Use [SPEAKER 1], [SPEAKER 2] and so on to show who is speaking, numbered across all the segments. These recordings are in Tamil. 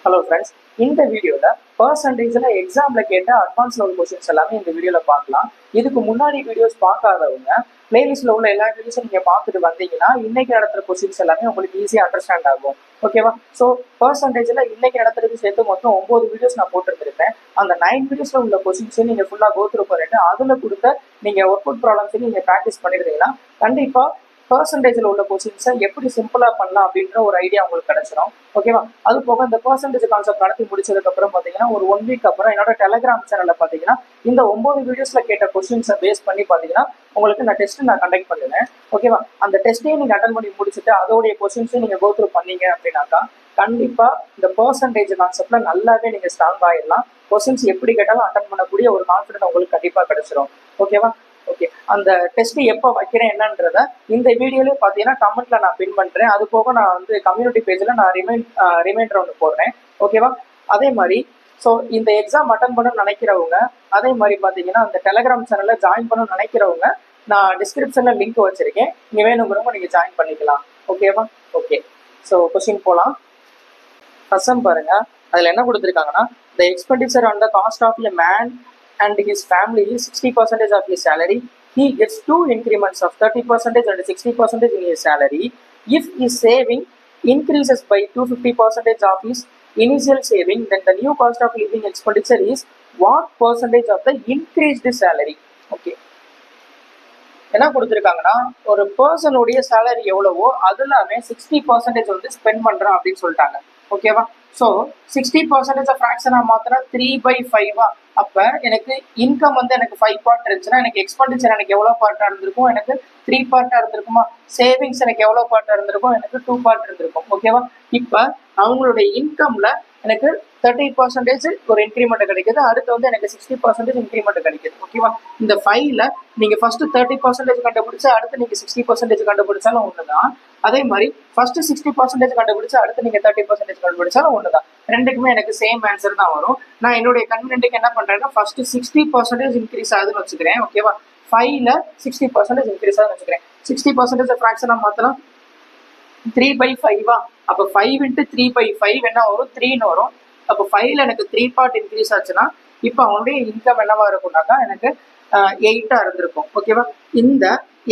[SPEAKER 1] ஹலோ ஃப்ரெண்ட்ஸ், இந்த வீடியோவில் பர்சன்டேஜில் எக்ஸாமில் கேட்ட அட்வான்ஸ் லெவல் கொஸ்டின்ஸ் எல்லாமே இந்த வீடியோவில் பார்க்கலாம். இதுக்கு முன்னாடி வீடியோஸ் பார்க்காதவங்க பிளேலிஸ்ட்டில் உள்ள எல்லா வீடியோஸும் நீங்கள் பார்த்துட்டு வந்தீங்கன்னா இன்னைக்கு நடத்துகிற கொஸ்டின்ஸ் எல்லாமே உங்களுக்கு ஈஸியாக அண்டர்ஸ்டாண்ட் ஆகும். ஓகேவா? ஸோ பர்சன்டேஜில் இன்னைக்கு நடத்துறது சேர்த்து மொத்தம் 9 வீடியோஸ் நான் போட்டுருந்துருப்பேன். அந்த 9 வீடியோஸில் உள்ள கொஸ்டின்ஸையும் நீங்கள் ஃபுல்லாக கோத்ரூ பண்ணிட்டு அதில் கொடுத்த நீங்கள் ஒர்க் அவுட் ப்ராப்ளம்ஸையும் நீங்கள் ப்ராக்டிஸ் பண்ணிருந்தீங்கன்னா கண்டிப்பாக பர்சன்டேஜில் உள்ள கொஸ்டின்ஸை எப்படி சிம்பிளாக பண்ணலாம் அப்படின்ற ஒரு ஐடியா உங்களுக்கு கிடைச்சிடும். ஓகேவா? அது போக இந்த பர்சன்டேஜ் கான்செப்ட் நடத்தி முடிச்சதுக்கு அப்புறம் பார்த்தீங்கன்னா ஒரு 1 வீக் அப்புறம் என்னோட டெலிகிராம் சேனலில் பார்த்தீங்கன்னா இந்த 9 வீடியோஸில் கேட்ட கொஸ்டின்ஸை பேஸ் பண்ணி பார்த்தீங்கன்னா உங்களுக்கு நான் டெஸ்ட் கண்டக்ட் பண்ணுவேன். ஓகேவா? அந்த டெஸ்ட்டையும் நீங்கள் அட்டன் பண்ணி முடிச்சுட்டு அதோடைய கொஸ்டின்ஸையும் நீங்கள் கோத்ரூ பண்ணீங்க அப்படின்னாக்கா கண்டிப்பாக இந்த பர்சன்டேஜ் கான்செப்டில் நல்லாவே நீங்கள் ஸ்ட்ராங் ஆகிடலாம். கொஸ்டின்ஸ் எப்படி கேட்டாலும் அட்டன் பண்ணக்கூடிய ஒரு கான்ஃபிடன்ட் உங்களுக்கு கண்டிப்பாக கிடைச்சிடும். ஓகேவா? ஓகே, அந்த டெஸ்ட் எப்போ வைக்கிறேன் என்னன்றத இந்த வீடியோலேயே பார்த்தீங்கன்னா கமெண்ட்ல நான் பின் பண்ணுறேன். அது போக நான் வந்து கம்யூனிட்டி பேஜில் நான் ரிமைண்டர் ஒன்று போடுறேன். ஓகேவா? அதே மாதிரி ஸோ இந்த எக்ஸாம் அட்டன் பண்ணணும்னு நினைக்கிறவங்க, அதே மாதிரி பார்த்தீங்கன்னா அந்த டெலிகிராம் சேனலில் ஜாயின் பண்ணணும்னு நினைக்கிறவங்க நான் டிஸ்கிரிப்ஷனில் லிங்க் வச்சுருக்கேன். நீங்கள் வேணுங்கிறவங்க நீங்கள் ஜாயின் பண்ணிக்கலாம். ஓகேவா? ஓகே, ஸோ கொஸ்டின் போகலாம். ஃபர்ஸ்ட் பாருங்க, அதில் என்ன கொடுத்துருக்காங்கன்னா the expenditure on the cost of a man and his family is 60% of his salary. He gets 2 increments of 30% and 60% in his salary. If his saving increases by 250% of his initial saving, then the new cost of living expenditure is what percentage of the increased salary? Okay, என்ன கொடுத்துருக்காங்கன்னா ஒரு பர்சனுடைய சேலரி எவ்வளவோ அதுலாமே 60% வந்து ஸ்பெண்ட் பண்ணுறான் அப்படின்னு சொல்லிட்டாங்க. ஓகேவா? ஸோ 60% ஃப்ராக்ஷனாக மாத்தினா 3/5 அப்போ எனக்கு இன்கம் வந்து எனக்கு 5 பார்ட் இருந்துச்சுன்னா எனக்கு எக்ஸ்பெண்டிச்சர் எனக்கு எவ்வளோ பார்ட்டாக இருந்திருக்கும்? எனக்கு 3 பார்ட்டாக இருந்திருக்குமா? சேவிங்ஸ் எனக்கு எவ்வளோ பார்ட்டாக இருந்திருக்கும்? எனக்கு 2 பார்ட் இருந்திருக்கும். ஓகேவா? இப்போ அவங்களுடைய இன்கம்ல எனக்கு 30% ஒரு இன்க்ரிமெண்ட் கிடைக்குது, அடுத்து வந்து எனக்கு 60% இன்க்ரிமெண்ட் கிடைக்குது. ஓகேவா? இந்த 5ல நீங்க ஃபர்ஸ்ட் 30% கண்டுபிடிச்சா அடுத்து நீங்க 60% கண்டுபிடிச்சாலும் ஒண்ணுதான். அதே மாதிரி ஃபர்ஸ்ட் 60% கண்டுபிடிச்சா அடுத்து நீங்க 30% கண்டுபிடிச்சாலும் ஒண்ணுதான். ரெண்டுக்குமே எனக்கு சேம் ஆன்சர் தான் வரும். நான் என்னுடைய கன்வீனியன்ட்டுக்கு என்ன பண்றேன்னா ஃபர்ஸ்ட் 60% இன்க்ரீஸ் ஆகுதுன்னு வச்சுக்கிறேன். ஓகேவா? 5ல 60% இன்க்ரீஸ் ஆகுதுன்னு வச்சுக்கிறேன். 60% ஃப்ராக்ஷனா மாத்தலாம் 3/5 அப்போ 5 × 3/5 என்ன வரும்? 3ன்னு வரும். அப்போ 5ல எனக்கு 3 பார்ட் இன்க்ரீஸ் ஆச்சுன்னா இப்போ அவனுடைய இன்கம் என்னவா இருக்கும்னாக்கா எனக்கு 8 இருந்திருக்கும். ஓகேவா? இந்த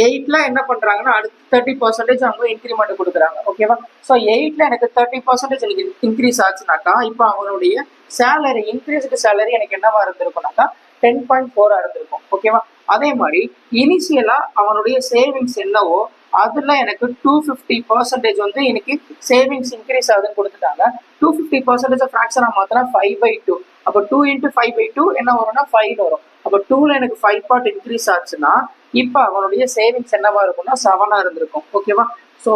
[SPEAKER 1] 8ல என்ன பண்றாங்கன்னா அடுத்து 30% அவங்க இன்க்ரிமெண்ட் கொடுக்குறாங்க. ஓகேவா? ஸோ 8ல எனக்கு 30% இன்க்ரீஸ் ஆச்சுனாக்கா இப்போ அவனுடைய சேலரி இன்க்ரீஸ்டு சேலரி எனக்கு என்னவா இருந்திருக்கும்னாக்கா 10.4 இருந்திருக்கும். ஓகேவா? அதே மாதிரி இனிஷியலா அவனுடைய சேவிங்ஸ் என்னவோ அதுல எனக்கு 250% வந்து எனக்கு சேவிங்ஸ் இன்க்ரீஸ் ஆகுதுன்னு கொடுத்துட்டாங்க. 250% ஃப்ராக்ஷனா மாத்தினா 5/2. அப்போ 2 × 5/2 என்ன வரும்னா 5 வரும். அப்போ 2ல எனக்கு 5 பார்ட் இன்க்ரீஸ் ஆச்சுன்னா இப்போ அவனுடைய சேவிங்ஸ் என்னவா இருக்கும்னா 7 இருந்திருக்கும். ஓகேவா? ஸோ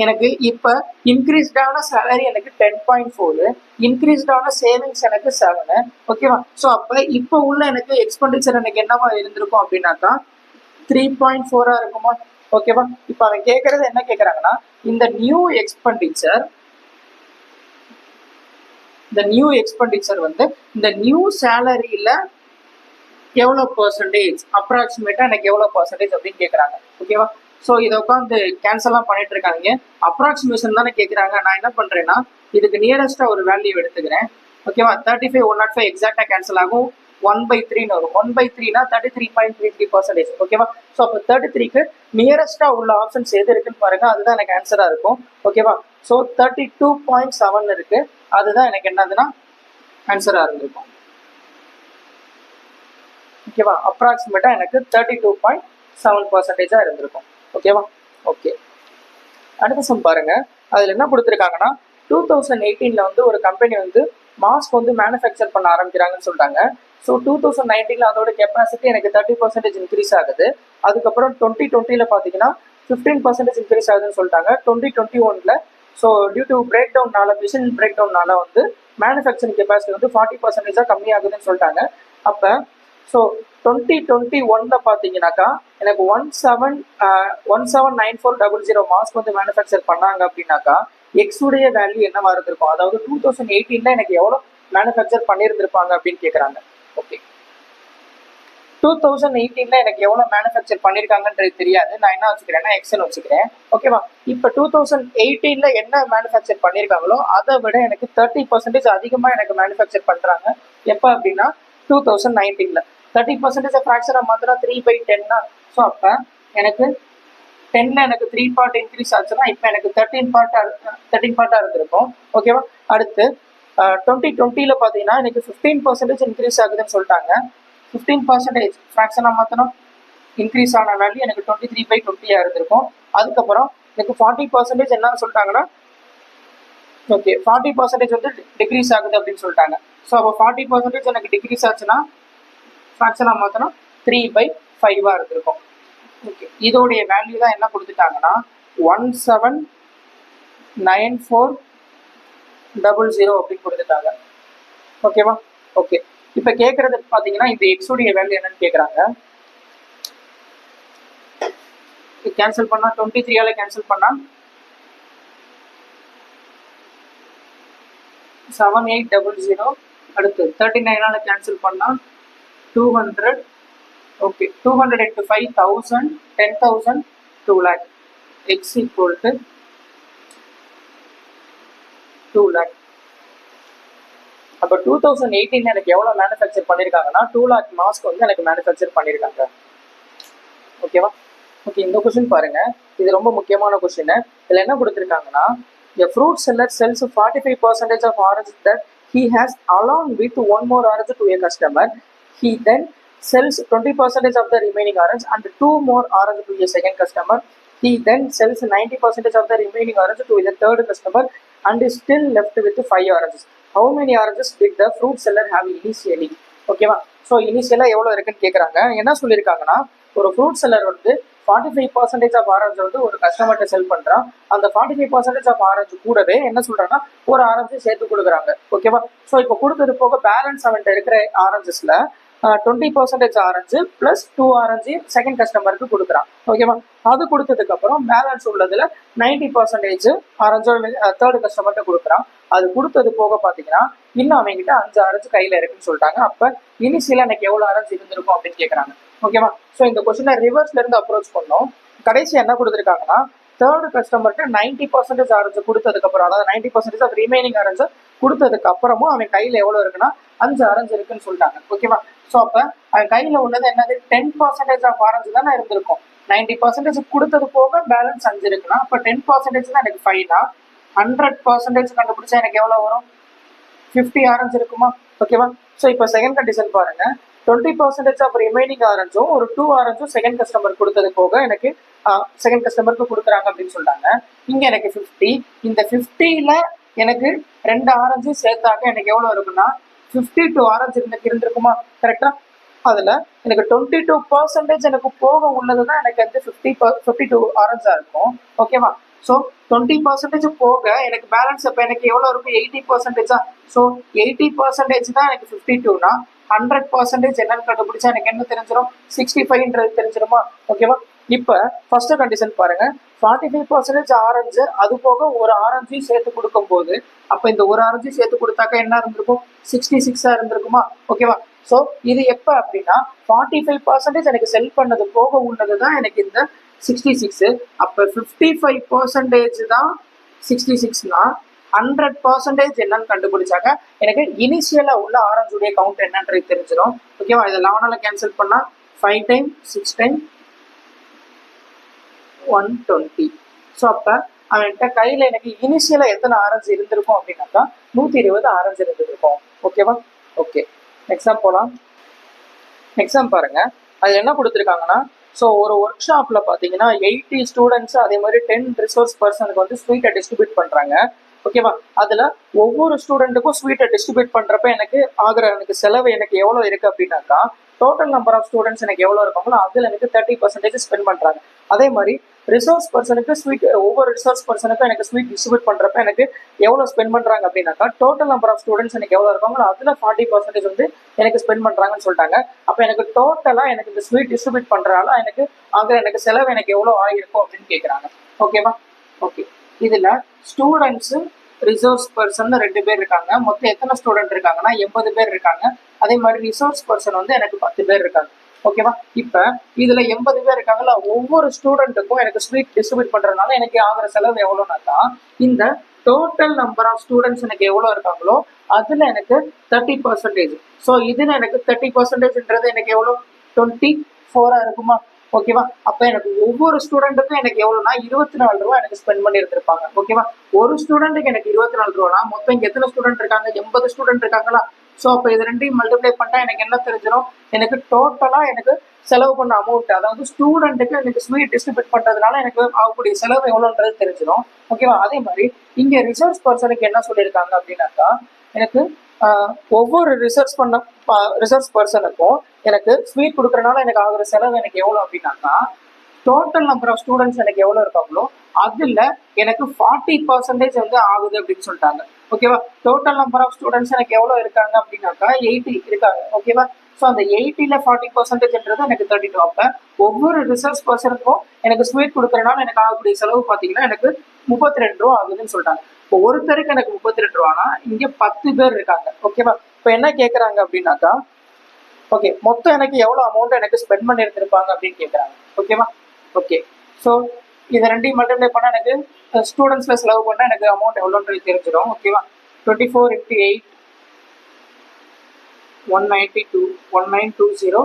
[SPEAKER 1] எனக்கு இப்போ இன்க்ரீஸ்டான சேலரி எனக்கு 10.4, இன்க்ரீஸ்டான சேவிங்ஸ் எனக்கு 7. ஓகேவா? ஸோ அப்போ இப்போ உள்ள எனக்கு எக்ஸ்பெண்டிச்சர் எனக்கு என்னவா இருந்திருக்கும் அப்படின்னாக்கா 3.4 இருக்குமா? ஓகேவா? இப்போ அவன் கேட்கறது என்ன கேட்கறாங்கன்னா இந்த நியூ எக்ஸ்பெண்டிச்சர் வந்து இந்த நியூ சேலரியில எவ்வளோ பர்சன்டேஜ் அப்ராக்சிமேட்டா எனக்கு எவ்வளோ பர்சன்டேஜ் அப்படின்னு கேட்கறாங்க. ஓகேவா? ஸோ இதை உட்காந்து கேன்சல்லாம் பண்ணிட்டு இருக்காங்க. அப்ராக்சிமேஷன் தானே கேட்குறாங்க. நான் என்ன பண்றேன்னா இதுக்கு நியரஸ்டா ஒரு வேல்யூ எடுத்துக்கிறேன். ஓகேவா? 35 105 எக்ஸாக்டா கேன்சல் ஆகும். 1/3 வரும். 1/3னா 33.33%. ஓகேவா? ஸோ அப்போ 33க்கு நியரஸ்டா உள்ள ஆப்ஷன்ஸ் எது இருக்குன்னு பாருங்க, அதுதான் எனக்கு ஆன்சரா இருக்கும். ஓகேவா? ஸோ 32.7 இருக்கு, அதுதான் எனக்கு என்னதுன்னா ஆன்சரா இருந்திருக்கும். ஓகேவா? அப்ராக்சிமேட்டா எனக்கு 32.7% இருந்திருக்கும். ஓகேவா? ஓகே, அடுத்த சம் பாருங்க. அதுல என்ன கொடுத்துருக்காங்கன்னா 2018ல வந்து ஒரு கம்பெனி வந்து மாஸ்க் வந்து மேனுஃபேக்சர் பண்ண ஆரம்பிக்கிறாங்கன்னு சொல்றாங்க. ஸோ 2019ல அதோட கெப்பாசிட்டி எனக்கு 30% இன்க்ரீஸ் ஆகுது. அதுக்கப்புறம் 2020ல பார்த்தீங்கன்னா 15% இன்க்ரீஸ் ஆகுதுன்னு சொல்லிட்டாங்க. 2021ல ஸோ டியூ டு பிரேக் டவுன்னால, மிஷின் பிரேக் டவுன்னால வந்து மேனுஃபேக்சரிங் கெப்பாசிட்டி வந்து 40% கம்மி ஆகுதுன்னு சொல்லிட்டாங்க. அப்போ ஸோ 2021ல பார்த்தீங்கன்னாக்கா எனக்கு 179400 மாஸ்க் வந்து மேனுஃபேக்சர் பண்ணாங்க அப்படின்னாக்கா எக்ஸ் உடைய வேல்யூ என்னவா இருந்திருக்கும்? அதாவது 2018ல எனக்கு எவ்வளோ மேனுஃபேக்சர் பண்ணியிருந்திருப்பாங்க அப்படின்னு கேட்குறாங்க. ஓகே, 2018 எனக்கு எவ்வளவு மேனுஃபேக்சர் பண்ணிருக்காங்கன்றது தெரியாது. நான் என்ன வச்சுக்கிறேன்னா எக்ஸ்எல் வச்சுக்கிறேன். ஓகேவா? இப்ப 2018 என்ன மேனுஃபேக்சர் பண்ணிருக்காங்களோ அதை விட எனக்கு 30% அதிகமா எனக்கு மேனுஃபேக்சர் பண்றாங்க. எப்ப அப்படின்னா 2019 30% ஃபிராக்ஷனை மாத்திரம் 3/10. ஸோ அப்ப எனக்கு 10ல எனக்கு 3 பார்ட் இன்க்ரீஸ் ஆச்சுன்னா இப்போ எனக்கு 13 பார்ட்டா இருந்திருக்கும். ஓகேவா? அடுத்து 2020 பார்த்தீங்கன்னா எனக்கு 15% இன்க்ரீஸ் ஆகுதுன்னு சொல்லிட்டாங்க. 15% ஃபிராக்ஷனாக மாற்றணும் இன்க்ரீஸ் ஆன வேல்யூ எனக்கு 23/20 இருந்திருக்கும். அதுக்கப்புறம் எனக்கு 40% என்னன்னு சொல்லிட்டாங்கன்னா ஓகே 40% வந்து டிக்ரீஸ் ஆகுது அப்படின்னு சொல்லிட்டாங்க. ஸோ அப்போ 40% எனக்கு டிக்ரீஸ் ஆச்சுன்னா ஃபிராக்ஷனாக மாற்றணும் 3/5 இருந்திருக்கும். ஓகே, இதோடைய வேல்யூ தான் என்ன கொடுத்துட்டாங்கன்னா 179400 அப்படின்னு கொடுத்துட்டாங்க. ஓகேவா? ஓகே, இப்போ கேட்கறது பார்த்தீங்கன்னா இந்த எக்ஸோடைய வேல்யூ என்னன்னு கேட்குறாங்க. கேன்சல் பண்ணா 23 கேன்சல் பண்ணா 7800. அடுத்து 39 கேன்சல் பண்ணா 200. Okay, 200 into 5000 10,000 2 lakh x equal to 2 lakh. அப்போ 2018 எனக்கு எவ்வளோ மேனுஃபேக்சர் பண்ணியிருக்காங்கன்னா 2 lakh மாஸ்க் வந்து எனக்கு மேனுஃபேக்சர் பண்ணியிருக்காங்க. ஓகேவா? ஓகே, இந்த கொஸ்டின் பாருங்க, இது ரொம்ப முக்கியமான கொஸ்டின். இதில் என்ன கொடுத்துருக்காங்கன்னா a fruit seller sells 45% of orange that he has along with one more orange to a customer. He then sells 20% of the remaining orange and 2 more orange to a second customer. He then sells 90% of the remaining orange to the third customer and is still left with 5 oranges. How many oranges did the fruit seller have initially? ஓகேவா? ஸோ இனிஷியலாக எவ்வளோ இருக்குன்னு கேட்குறாங்க. என்ன சொல்லியிருக்காங்கன்னா ஒரு ஃப்ரூட் செல்லர் வந்து 45% ஆஃப் ஆரஞ்சு வந்து ஒரு கஸ்டமர்கிட்ட செல் பண்ணுறான். அந்த 45% ஆஃப் ஆரஞ்சு கூடவே என்ன சொல்கிறாங்கன்னா ஒரு ஆரஞ்சு சேர்த்து கொடுக்குறாங்க. ஓகேவா? ஸோ இப்போ கொடுத்தது போக பேலன்ஸ் அவன்கிட்ட இருக்கிற ஆரஞ்சஸில் 20% ஆரஞ்சு பிளஸ் 2 ஆரஞ்சு செகண்ட் கஸ்டமருக்கு கொடுக்குறான். ஓகேவா? அது கொடுத்ததுக்கு அப்புறம் பேலன்ஸ் உள்ளதுல 90% ஆரஞ்சு தேர்ட் கஸ்டமர்கிட்ட கொடுக்குறான். அது கொடுத்தது போக பார்த்தீங்கன்னா இன்னும் அவங்ககிட்ட 5 ஆரஞ்சு கையில இருக்குன்னு சொல்லிட்டாங்க. அப்ப இனிஷியலா எனக்கு எவ்வளவு ஆரஞ்சு இருந்திருக்கும் அப்படின்னு கேட்கறாங்க. ஓகேவா? ஸோ இந்த கொஸ்டினை ரிவர்ஸ்ல இருந்து அப்ரோச் பண்ணோம். கடைசி என்ன கொடுத்துருக்காங்கன்னா தேர்ட் கஸ்டமர்கிட்ட 90% ஆரஞ்சு கொடுத்ததுக்கு அப்புறம், அதாவது 90% ஆஃப் ரிமைனிங் ஆரஞ்சு கொடுத்ததுக்கு அப்புறமும் அவன் கையில எவ்வளவு இருக்குன்னா 5 ஆரஞ்சு இருக்குன்னு சொல்லிட்டாங்க. ஓகேவா? ஸோ அப்ப அவன் கையில உள்ளது என்னது 10% ஆஃப் ஆரஞ்சு தானே இருந்திருக்கும். 90% கொடுத்தது போக பேலன்ஸ் 5 இருக்குன்னா அப்ப 10% தான் எனக்கு 5னா 100% கண்டுபிடிச்சா எனக்கு எவ்வளவு வரும்? 50 ஆரஞ்சு இருக்குமா? ஓகேவா? ஸோ இப்போ செகண்ட் கண்டிஷன் பாருங்க, 20% ஆஃப் ரிமைனிங் ஆரஞ்சும் ஒரு 2 ஆரஞ்சும் செகண்ட் கஸ்டமர் கொடுத்தது போக எனக்கு செகண்ட் கஸ்டமருக்கு கொடுக்குறாங்க அப்படின்னு சொல்றாங்க. இங்க எனக்கு 50, இந்த 50ல எனக்கு 2 ஆரஞ்சு சேர்த்தாக்க எனக்கு எவ்வளவு இருக்குன்னா 52 ஆரஞ்சு இருந்திருக்குமா? கரெக்டா? அதுல எனக்கு 22% எனக்கு போக உள்ளதுதான் எனக்கு வந்து 52 ஆரஞ்சா இருக்கும். ஓகேவா? ஸோ 20% போக எனக்கு பேலன்ஸ் அப்ப எனக்கு எவ்வளவு இருக்கும்? 80%. ஸோ 80% தான் எனக்கு 52னா 100% என்னன்னு கண்டுபிடிச்சா எனக்கு என்ன தெரிஞ்சிடும்? 65ன்றது தெரிஞ்சிருமா? ஓகேவா? இப்ப ஃபர்ஸ்ட் கண்டிஷன் பாருங்க, 45% ஆரஞ்சு அது போக ஒரு ஆரஞ்சையும் சேர்த்து கொடுக்கும் போது அப்ப இந்த ஒரு ஆரஞ்சையும் சேர்த்து கொடுத்தாக்க என்ன இருந்திருக்கும்? 66 இருந்திருக்குமா? ஓகேவா? ஸோ இது எப்ப அப்படின்னா 45% எனக்கு செல் பண்ணது போக உள்ளதுதான் எனக்கு இந்த 66. அப்ப 55% தான் 66னா 100% என்னன்னு கண்டுபிடிச்சாக்க எனக்கு இனிஷியலா உள்ள ஆரஞ்சுடைய கவுண்ட் என்னன்றது தெரிஞ்சிடும். ஓகேவா? இதை 11 கேன்சல் பண்ணா 5 டைம் 6 டைம் 120. ஸோ அப்ப அவன்கிட்ட கையில எனக்கு இனிஷியலா எத்தனை ஆரஞ்சு இருந்திருக்கும் அப்படின்னாக்கா 120 ஆரஞ்சு இருந்திருக்கும். ஓகேவா? ஓகே, எக்ஸாம் போலாம். எக்ஸாம் பாருங்க, அது என்ன கொடுத்துருக்காங்கன்னா ஸோ ஒரு ஒர்க் ஷாப்ல பார்த்தீங்கன்னா 80 ஸ்டூடெண்ட்ஸ் அதே மாதிரி 10 ரிசோர்ஸ் பர்சனுக்கு வந்து ஸ்வீட்டை டிஸ்ட்ரிபியூட் பண்றாங்க. ஓகேவா? அதுல ஒவ்வொரு ஸ்டூடெண்ட்டுக்கும் ஸ்வீட்டை டிஸ்ட்ரிபியூட் பண்றப்ப எனக்கு ஆகிற எனக்கு செலவு எனக்கு எவ்வளவு இருக்கு அப்படின்னாக்கா டோட்டல் நம்பர் ஆஃப் ஸ்டூடெண்ட்ஸ் எனக்கு எவ்வளவு இருக்காங்களோ அதுல எனக்கு 30% ஸ்பெண்ட் பண்றாங்க. அதே மாதிரி ரிசோர்ஸ் பர்சனுக்கு ஸ்வீட், ஒவ்வொரு ரிசோர்ஸ் பர்சனுக்கும் எனக்கு ஸ்வீட் டிஸ்ட்ரிபியூட் பண்றப்ப எனக்கு எவ்வளவு ஸ்பெண்ட் பண்றாங்க அப்படின்னாக்கா டோட்டல் நம்பர் ஆஃப் ஸ்டூடெண்ட்ஸ் எனக்கு எவ்வளவு இருக்காங்களோ அதுல 40% வந்து எனக்கு ஸ்பெண்ட் பண்றாங்கன்னு சொல்லிட்டாங்க. அப்ப எனக்கு டோட்டலா எனக்கு இந்த ஸ்வீட் டிஸ்ட்ரிபியூட் பண்றதால எனக்கு ஆகிற எனக்கு செலவு எனக்கு எவ்வளவு ஆகிருக்கும் அப்படின்னு கேட்கறாங்க. ஓகேவா? ஓகே, இதுல ஸ்டூடெண்ட்ஸ் ரிசோர்ஸ் பர்சன் 2 பேர் இருக்காங்க. மொத்தம் எத்தனை ஸ்டூடெண்ட் இருக்காங்கன்னா 80 பேர் இருக்காங்க. அதே மாதிரி ரிசோர்ஸ் பர்சன் வந்து எனக்கு 10 பேர் இருக்காங்க. ஓகேவா? இப்ப இதுல 80 பேர் இருக்காங்கல்ல, ஒவ்வொரு ஸ்டூடெண்ட்டுக்கும் எனக்கு ஸ்வீட் டிஸ்ட்ரிபியூட் பண்றதுனால எனக்கு ஆகிற செலவு எவ்வளோனாக்கா, இந்த டோட்டல் நம்பர் ஆஃப் ஸ்டூடெண்ட்ஸ் எனக்கு எவ்வளோ இருக்காங்களோ அதுல எனக்கு 30%. ஸோ இதுல எனக்கு 30%ன்றது எனக்கு எவ்வளோ, 24 இருக்குமா? ஓகேவா? அப்ப எனக்கு ஒவ்வொரு ஸ்டூடெண்ட்டுக்கும் எனக்கு எவ்வளவுனா 24 ரூபா எனக்கு ஸ்பெண்ட் பண்ணி இருந்திருப்பாங்க. ஓகேவா? ஒரு ஸ்டூடெண்ட்டுக்கு எனக்கு 24 ரூபானா மொத்தம் இங்க எத்தனை ஸ்டூடெண்ட் இருக்காங்க, 80 ஸ்டூடெண்ட் இருக்காங்களா? ஸோ அப்ப இது ரெண்டையும் மல்டிப்ளை பண்ணா எனக்கு என்ன தெரிஞ்சிடும், எனக்கு டோட்டலா எனக்கு செலவு பண்ண அமௌண்ட், அதாவது ஸ்டூடெண்ட்டுக்கு எனக்கு ஸ்வீட் டிஸ்ட்ரிபியூட் பண்றதுனால எனக்கு ஆகக்கூடிய செலவு எவ்வளோன்றது தெரிஞ்சிடும். ஓகேவா? அதே மாதிரி இங்க ரிசர்ச் பர்சனுக்கு என்ன சொல்லியிருக்காங்க அப்படின்னாக்கா, எனக்கு ஒவ்வொரு ரிசர்ச் பர்சனுக்கும் எனக்கு ஸ்வீட் கொடுக்கறதுனால எனக்கு ஆகுற செலவு எனக்கு எவ்வளோ அப்படின்னாக்கா, டோட்டல் நம்பர் ஆஃப் ஸ்டூடெண்ட்ஸ் எனக்கு எவ்வளோ இருக்காங்களோ அதுல எனக்கு 40% வந்து ஆகுது அப்படின்னு சொல்லிட்டாங்க. ஓகேவா? டோட்டல் நம்பர் ஆஃப் ஸ்டூடெண்ட்ஸ் எனக்கு எவ்வளோ இருக்காங்க அப்படின்னாக்கா 80 இருக்காங்க. ஓகேவா? ஸோ அந்த 80ல 40%ன்றது எனக்கு 32. அப்ப ஒவ்வொரு ரிசர்ச் பர்சனுக்கும் எனக்கு ஸ்வீட் கொடுக்கறதுனால எனக்கு ஆகக்கூடிய செலவு பார்த்தீங்கன்னா எனக்கு 32 ரூபா ஆகுதுன்னு சொல்லிட்டாங்க. இப்போ ஒருத்தருக்கு எனக்கு 32 ரூபானா இங்க 10 பேர் இருக்காங்க. ஓகேவா? இப்போ என்ன கேட்கறாங்க அப்படின்னாக்கா, ஓகே மொத்தம் எனக்கு எவ்வளவு அமௌண்ட் எனக்கு ஸ்பெண்ட் பண்ணி இருந்திருப்பாங்க அப்படின்னு கேட்கறாங்க. ஓகேவா? ஓகே, ஸோ இதை ரெண்டையும் மல்டிப்ளை பண்ணா எனக்கு ஸ்டூடெண்ட்ஸ்ல செலவு பண்ணா எனக்கு அமௌண்ட் எவ்வளோன்றது தெரிஞ்சிடும். ஓகேவா? 24 × 8 192 1920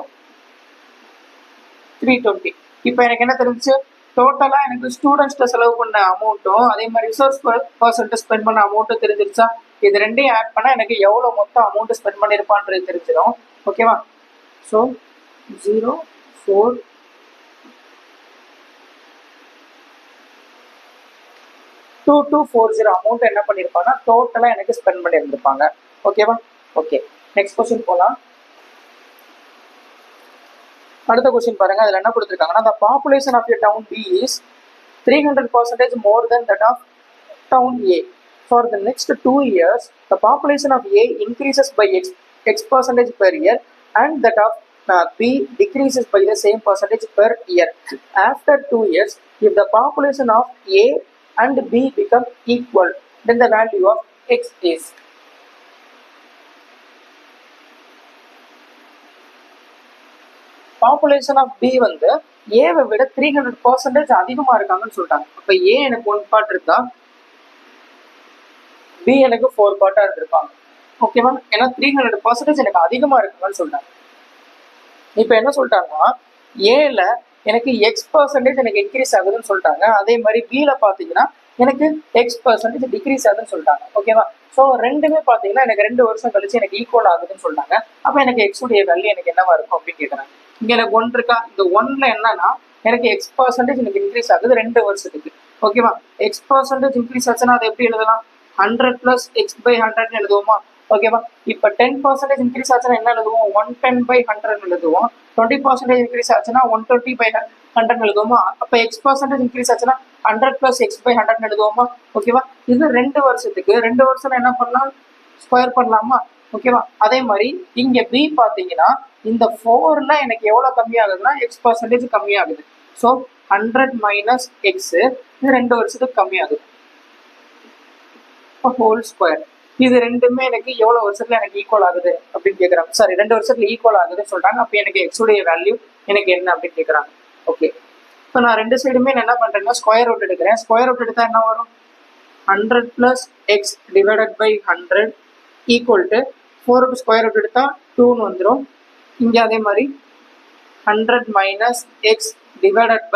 [SPEAKER 1] 320. இப்போ எனக்கு என்ன தெரிஞ்சு, டோட்டலா எனக்கு ஸ்டூடெண்ட்ஸ்ல செலவு பண்ண அமௌண்ட்டும் அதே மாதிரி ரிசர்ச் பர்சன்ட் ஸ்பெண்ட் பண்ண அமௌண்ட்டும் தெரிஞ்சிருச்சா? இது ரெண்டையும் ஆட் பண்ணா எனக்கு எவ்வளவு மொத்தம் அமௌண்ட் ஸ்பெண்ட் பண்ணிருப்பான்றது தெரிஞ்சிடும். ஓகேவா? ஸோ 0 4 2240 அமௌண்ட் என்ன பண்ணிருப்பாங்க, டோட்டலா எனக்கு ஸ்பெண்ட் பண்ணி இருந்திருப்பாங்க. ஓகேவா? ஓகே, நெக்ஸ்ட் கொஸ்டின் போலாம். அடுத்த கொஸ்டின் பாருங்க, அதுல என்ன கொடுத்துருக்காங்கன்னா, the population of a town B is 300% more than that of town A. For the next 2 years, the population of A increases by x% per year and that of B decreases by the same percentage per year. After 2 years, if the population of A and B become equal, then the value of x is. Population of P வந்து ஏவை விட 300% அதிகமா இருக்காங்கன்னு சொல்லிட்டாங்க. அப்ப ஏ எனக்கு 1 பார்ட் இருந்தா பி எனக்கு 4 பார்ட்டா இருந்திருப்பாங்க. ஓகேவா? ஏன்னா 300% எனக்கு அதிகமா இருக்குங்கன்னு சொல்லிட்டாங்க. இப்ப என்ன சொல்லிட்டாங்கன்னா, ஏல எனக்கு x% எனக்கு இன்க்ரீஸ் ஆகுதுன்னு சொல்லிட்டாங்க. அதே மாதிரி பில பாத்தீங்கன்னா எனக்கு x% டிக்ரீஸ் ஆகுதுன்னு சொல்லிட்டாங்க. ஓகேவா? ஸோ ரெண்டுமே பாத்தீங்கன்னா எனக்கு 2 வருஷம் கழிச்சு எனக்கு ஈக்குவல் ஆகுதுன்னு சொல்லிட்டாங்க. அப்ப எனக்கு x உடைய வேல்யூ எனக்கு என்னவா இருக்கும் அப்படின்னு கேட்கறாங்க. இங்க எனக்கு 1 இருக்கா, இந்த 1ல என்னன்னா எனக்கு x% எனக்கு இன்க்ரீஸ் ஆகுது 2 வருஷத்துக்கு. ஓகேவா? x% இன்க்ரீஸ் ஆச்சுன்னா அதை எப்படி எழுதலாம், 100 + x/100 எழுதுவோமா? ஓகேவா? இப்ப 10% இன்க்ரீஸ் ஆச்சுன்னா என்ன எழுதுவோம், 110/100 எழுதுவோம். 20% இன்க்ரீஸ் ஆச்சுன்னா 120/100 எழுதுவோமா? அப்ப x% இன்க்ரீஸ் ஆச்சுன்னா 100 + x/100 எழுதுவோமா? ஓகேவா? இது 2 வருஷத்துக்கு, 2 வருஷம் என்ன பண்ணலாம், ஸ்கொயர் பண்ணலாமா? ஓகேவா? அதே மாதிரி இங்க பி பாத்தீங்கன்னா இந்த 4ல எனக்கு எவ்வளவு கம்மியாகுதுன்னா x% கம்மியாகுது. ஸோ 100 - x இது 2 வருஷத்துக்கு கம்மியாகுது. Whole square. இது ரெண்டுமே எனக்கு எவ்வளவு வருஷத்துல எனக்கு ஈக்குவல் ஆகுது அப்படின்னு கேட்கறாங்க. சாரி, 2 வருஷத்துல ஈக்குவல் ஆகுதுன்னு சொல்றாங்க. அப்ப எனக்கு x உடைய வேல்யூ எனக்கு என்ன அப்படின்னு கேட்கறாங்க. ஓகே, இப்போ நான் 2 சைடுமே என்ன பண்றேன்னா ஸ்கொயர் ரூட் எடுக்கிறேன். ஸ்கொயர் ரூட் எடுத்தா என்ன வரும், 100 + x / 100 ஈக்குவல் டு 4க்கு ஸ்கொயர் ரூட் எடுத்தா 2ன்னு வந்துடும். இங்க அதே மாதிரி 100 - x / 100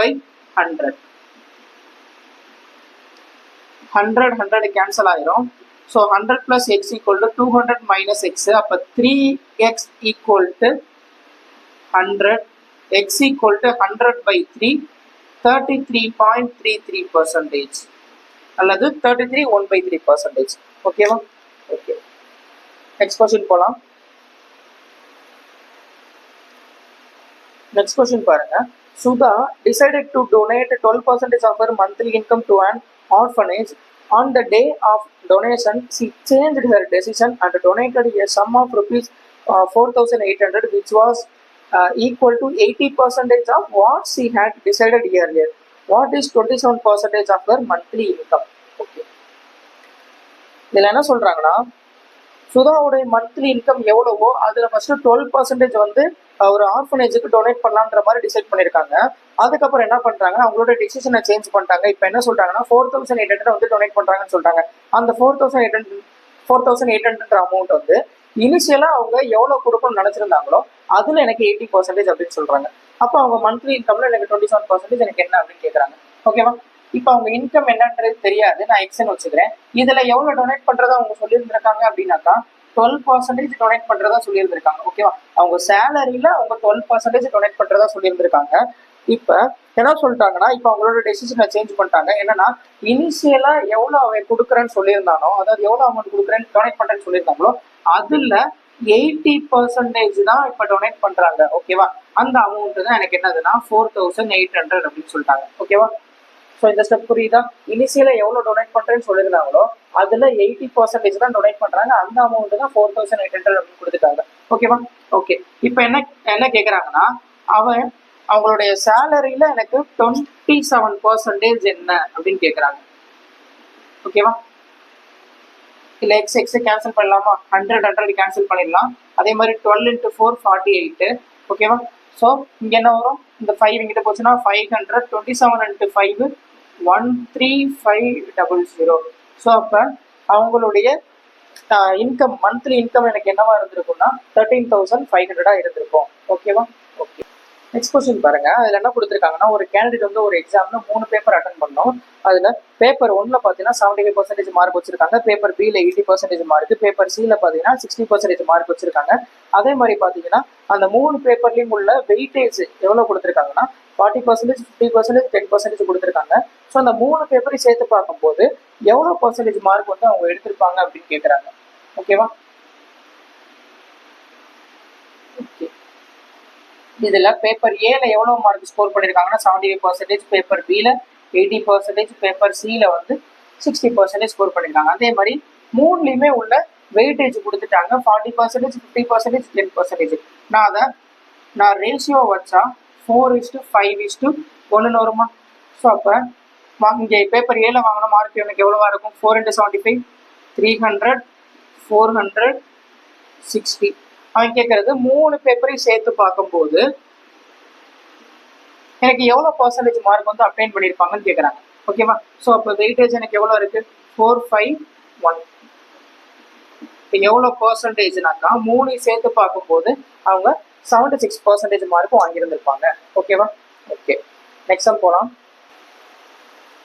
[SPEAKER 1] 100 கேன்சல் ஆயிரும். So 100 + x = 200 - x. அப்போ 3x = 100, x = 100/3, 33.33% அல்லது 33 1/3%. ஓகேவா? ஓகே, நெக்ஸ்ட் கொஸ்டின் போலாம். நெக்ஸ்ட் கொஸ்டின் பாருங்க. Sudha decided to donate 12% of her monthly income to an orphanage. On the day of donation, she changed her decision and donated a sum of rupees 4,800, which was equal to 80% of what she had decided earlier. What is 27% of her monthly income? Okay, இதுல என்ன சொல்றாங்கன்னா, சுதாவுடைய மந்த்லி இன்கம் எவ்வளவோ அதுல ஃபர்ஸ்ட் 12% வந்து ஒரு ஆர்ஃபனேஜுக்கு டொனேட் பண்ணலான்ற மாதிரி டிசைட் பண்ணியிருக்காங்க. அதுக்கப்புறம் என்ன பண்றாங்கன்னா அவங்களோட டிசிஷனை சேஞ்ச் பண்ணிட்டாங்க. இப்போ என்ன சொல்றாங்கன்னா 4800 வந்து டொனேட் பண்றாங்கன்னு சொல்றாங்க. அந்த 4800 அமௌண்ட் வந்து இனிஷியலா அவங்க எவ்வளவு கொடுக்கணும்னு நினைச்சிருந்தாங்களோ அதுல எனக்கு 80% அப்படின்னு சொல்றாங்க. அப்போ அவங்க மந்த்லி இன்கம்ல எனக்கு 27% எனக்கு என்ன அப்படின்னு கேட்கறாங்க. ஓகேவா? இப்போ அவங்க இன்கம் என்னன்றது தெரியாது, நான் எக்ஸ்ன்னு வச்சுக்கிறேன். இதுல எவ்வளவு டொனேட் பண்றதா அவங்க சொல்லியிருந்திருக்காங்க அப்படின்னாக்கா 12% டொனேட் பண்றதா சொல்லியிருந்திருக்காங்க. ஓகேவா? அவங்க சேலரியில அவங்க 12% டொனேட் பண்றதா சொல்லியிருந்திருக்காங்க. இப்ப என்ன சொல்லிட்டாங்கன்னா இப்ப அவங்களோட டெசிஷனை சேஞ்ச் பண்ணிட்டாங்க. என்னன்னா இனிஷியலா எவ்வளவு அவன் கொடுக்குறேன்னு சொல்லியிருந்தானோ, அதாவது எவ்வளவு அமௌண்ட் கொடுக்குறேன்னு டொனேட் பண்றேன்னு சொல்லியிருந்தாங்களோ அதுல 80% தான் இப்ப டொனேட் பண்றாங்க. ஓகேவா? அந்த அமௌண்ட் தான் எனக்கு என்னதுன்னா 4800 அப்படின்னு சொல்லிட்டாங்க. ஓகேவா? ஸோ இந்த ஸ்டெப் புரியுதா? இனிஷியலா எவ்வளவு டொனேட் பண்றேன்னு சொல்லியிருந்தாங்களோ அதுல 80% தான் டொனேட் பண்றாங்க. அந்த அமௌண்ட் தான் 4800 அப்படின்னு கொடுத்துட்டாங்க. ஓகேவா? ஓகே. இப்போ என்ன என்ன கேட்கறாங்கன்னா அவன் அவங்களுடைய சேலரியில எனக்கு 27% என்ன அப்படின்னு கேட்கறாங்க. ஓகேவா? இல்ல எக்ஸ் கேன்சல் பண்ணலாமா? 100 கேன்சல் பண்ணிடலாம். அதே மாதிரி 12 into 4 48. ஓகேவா? ஸோ இங்க என்ன வரும்? இந்த 5 இங்கிட்ட போச்சுன்னா 500. 27 into 5 13500. ஸோ அப்ப அவங்களுடைய இன்கம், மந்த்லி இன்கம் எனக்கு என்னவா இருந்திருக்கும்னா 13,500 இருந்திருக்கும். ஓகேவா? ஓகே. நெக்ஸ்ட் கொஸ்டின் பாருங்க. அதுல என்ன கொடுத்துருக்காங்கன்னா ஒரு கேண்டிடேட் வந்து ஒரு எக்ஸாம்ல 3 பேப்பர் அட்டன் பண்ணோம். அதுல பேப்பர் 1ல பாத்தீங்கன்னா 75% மார்க் வச்சிருக்காங்க. பேப்பர் பில 80% மார்க், பேப்பர் சில பாத்தீங்கன்னா 60% மார்க் வச்சிருக்காங்க. அதே மாதிரி பாத்தீங்கன்னா அந்த 3 பேப்பர்லயும் உள்ள வெயிட்டேஜ் எவ்வளவு கொடுத்துருக்காங்கன்னா 40%, 50%, 10% கொடுத்துருக்காங்க. ஸோ அந்த 3 பேப்பரையும் சேர்த்து பார்க்கும்போது எவ்வளவு பர்சன்டேஜ் மார்க் வந்து அவங்க எடுத்திருப்பாங்க அப்படின்னு கேட்கறாங்க. ஓகேவா? ஓகே. இதுல பேப்பர் ஏல எவ்வளவு மார்க் ஸ்கோர் பண்ணிருக்காங்கன்னா 75%, பேப்பர் பில 80%, பேப்பர் சில வந்து 60% ஸ்கோர் பண்ணிருக்காங்க. அதே மாதிரி 3லயுமே உள்ள வெயிட்டேஜ் கொடுத்துட்டாங்க. 40%, 50%, 10%. நான் ரேஷியோ வச்சா 4:5:1 வருமா? ஸோ அப்ப இங்க பேப்பர் ஏல வாங்கின மார்க் எனக்கு எவ்வளவா இருக்கும்? 4 into 75 300, 400, 60. அவன் கேட்கறது 3 பேப்பரையும் சேர்த்து பார்க்கும்போது எனக்கு எவ்வளவு பர்சன்டேஜ் மார்க் வந்து அப்டைன் பண்ணிருப்பாங்கன்னு கேட்கறாங்க. ஓகேவா? ஸோ அப்போ வெயிட்டேஜ் எனக்கு எவ்வளவு இருக்கு? 451. எவ்வளவு பர்சன்டேஜ்னாக்கா 3 சேர்த்து பார்க்கும்போது அவங்க 76% மார்க் வாங்கியிருந்திருப்பாங்க. ஓகேவா? ஓகே. நெக்ஸ்ட் சம் போலாம்.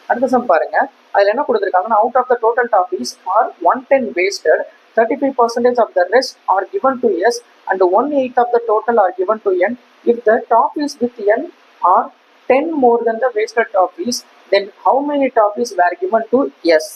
[SPEAKER 1] அடுத்த சம் பாருங்க. அதுல என்ன கொடுத்துருக்காங்கன்னா out of the total topics are 110 wasted, 35% of the rest are given to S and 1/8 of the total are given to N. If the topics with N are 10 more than the wasted topics, then how many topics were given to S?